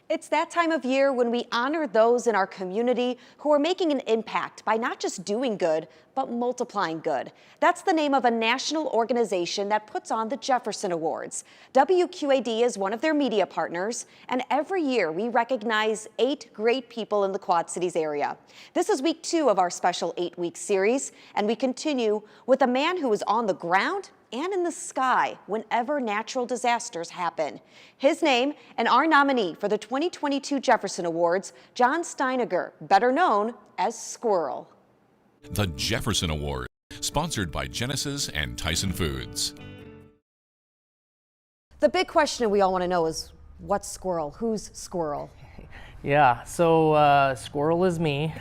It's that time of year when we honor those in our community who are making an impact by not just doing good, but multiplying good. That's the name of a national organization that puts on the Jefferson Awards. WQAD is one of their media partners, and every year we recognize 8 great people in the Quad Cities area. This is week 2 of our special 8-week series, and we continue with a man who is on the ground and in the sky whenever natural disasters happen. His name and our nominee for the 2022 Jefferson Awards, John Steiniger, better known as Squirrel. The Jefferson Award, sponsored by Genesis and Tyson Foods. The big question we all want to know is, what's Squirrel? Who's Squirrel? Yeah, so Squirrel is me.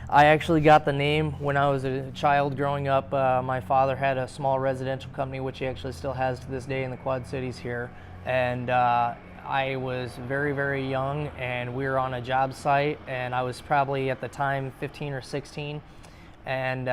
I actually got the name when I was a child growing up. My father had a small residential company, which he actually still has to this day in the Quad Cities here. And I was very, very young, and we were on a job site, and I was probably at the time 15 or 16. And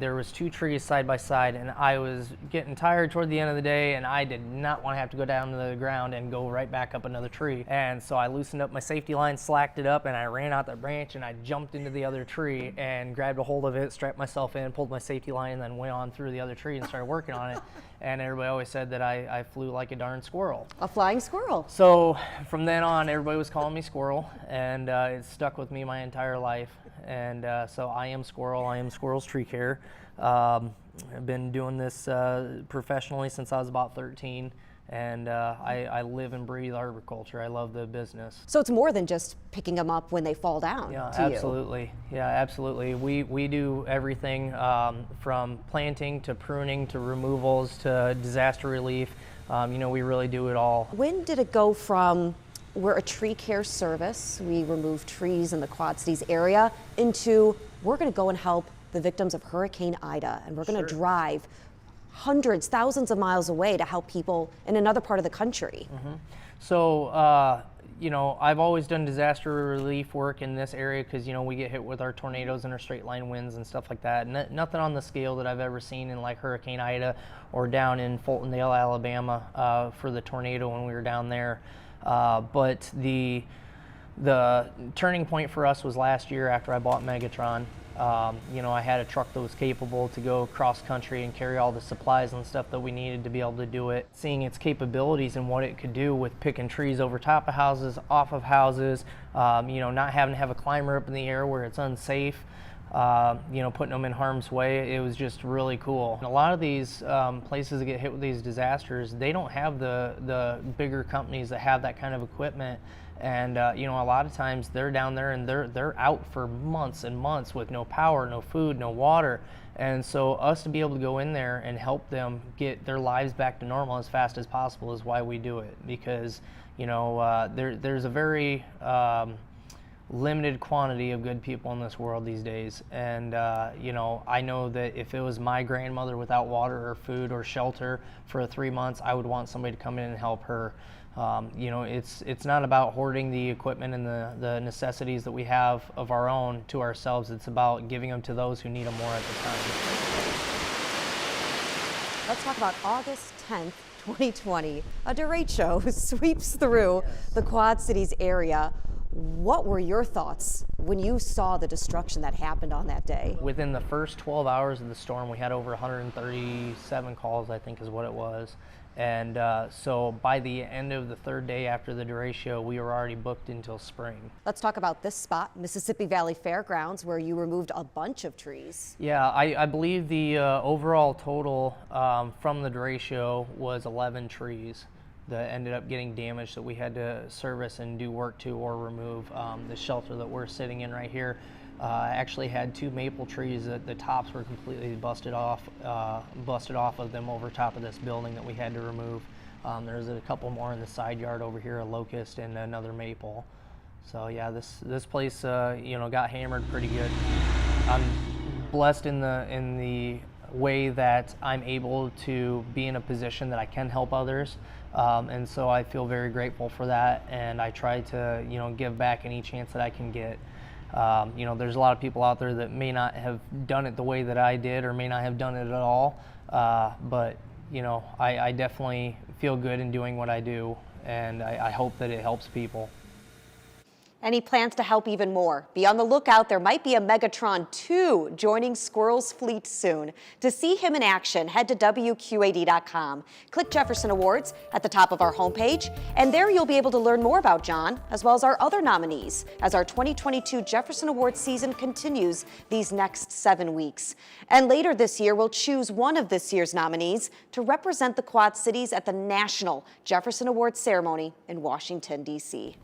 there was 2 trees side by side, and I was getting tired toward the end of the day, and I did not want to have to go down to the ground and go right back up another tree. And so I loosened up my safety line, slacked it up, and I ran out that branch, and I jumped into the other tree and grabbed a hold of it, strapped myself in, pulled my safety line, and then went on through the other tree and started working on it. And everybody always said that I flew like a darn squirrel. A flying squirrel. So from then on, everybody was calling me Squirrel, and it stuck with me my entire life. And so I am Squirrel. I am Squirrel's Tree Care. I've been doing this professionally since I was about 13, and I live and breathe arboriculture. I love the business. So it's more than just picking them up when they fall down. Yeah, to absolutely. You. Yeah, absolutely. We do everything from planting to pruning to removals to disaster relief. We really do it all. When did it go from we're a tree care service, we remove trees in the Quad Cities area, into we're going to go and help the victims of Hurricane Ida, and we're going to drive hundreds, thousands of miles away to help people in another part of the country? Mm-hmm. So, I've always done disaster relief work in this area because, we get hit with our tornadoes and our straight line winds and stuff like that. Nothing on the scale that I've ever seen in like Hurricane Ida or down in Fultondale, Alabama for the tornado when we were down there. But the turning point for us was last year after I bought Megatron. I had a truck that was capable to go cross country and carry all the supplies and stuff that we needed to be able to do it. Seeing its capabilities and what it could do with picking trees over top of houses, off of houses, not having to have a climber up in the air where it's unsafe, putting them in harm's way. It was just really cool. And a lot of these places that get hit with these disasters, they don't have the bigger companies that have that kind of equipment. And a lot of times they're down there and they're out for months and months with no power, no food, no water. And so us to be able to go in there and help them get their lives back to normal as fast as possible is why we do it. Because there's a very limited quantity of good people in this world these days. And I know that if it was my grandmother without water or food or shelter for 3 months, I would want somebody to come in and help her. It's not about hoarding the equipment and the necessities that we have of our own to ourselves. It's about giving them to those who need them more at the time. Let's talk about August 10th, 2020. A derecho sweeps through the Quad Cities area. What were your thoughts when you saw the destruction that happened on that day? Within the first 12 hours of the storm, we had over 137 calls, I think is what it was. And so by the end of the 3rd day after the derecho, we were already booked until spring. Let's talk about this spot, Mississippi Valley Fairgrounds, where you removed a bunch of trees. Yeah, I believe the overall total from the derecho was 11 trees that ended up getting damaged that we had to service and do work to or remove. The shelter that we're sitting in right here actually had 2 maple trees that the tops were completely busted off of them over top of this building that we had to remove. There's a couple more in the side yard over here, a locust and another maple. So yeah, this place got hammered pretty good. I'm blessed in the way that I'm able to be in a position that I can help others, and so I feel very grateful for that, and I try to give back any chance that I can get. There's a lot of people out there that may not have done it the way that I did or may not have done it at all, but I definitely feel good in doing what I do, and I hope that it helps people. And he plans to help even more. Be on the lookout. There might be a Megatron 2 joining Squirrel's fleet soon. To see him in action, head to WQAD.com. Click Jefferson Awards at the top of our homepage, and there you'll be able to learn more about John, as well as our other nominees, as our 2022 Jefferson Awards season continues these next 7 weeks. And later this year, we'll choose one of this year's nominees to represent the Quad Cities at the National Jefferson Awards ceremony in Washington, D.C.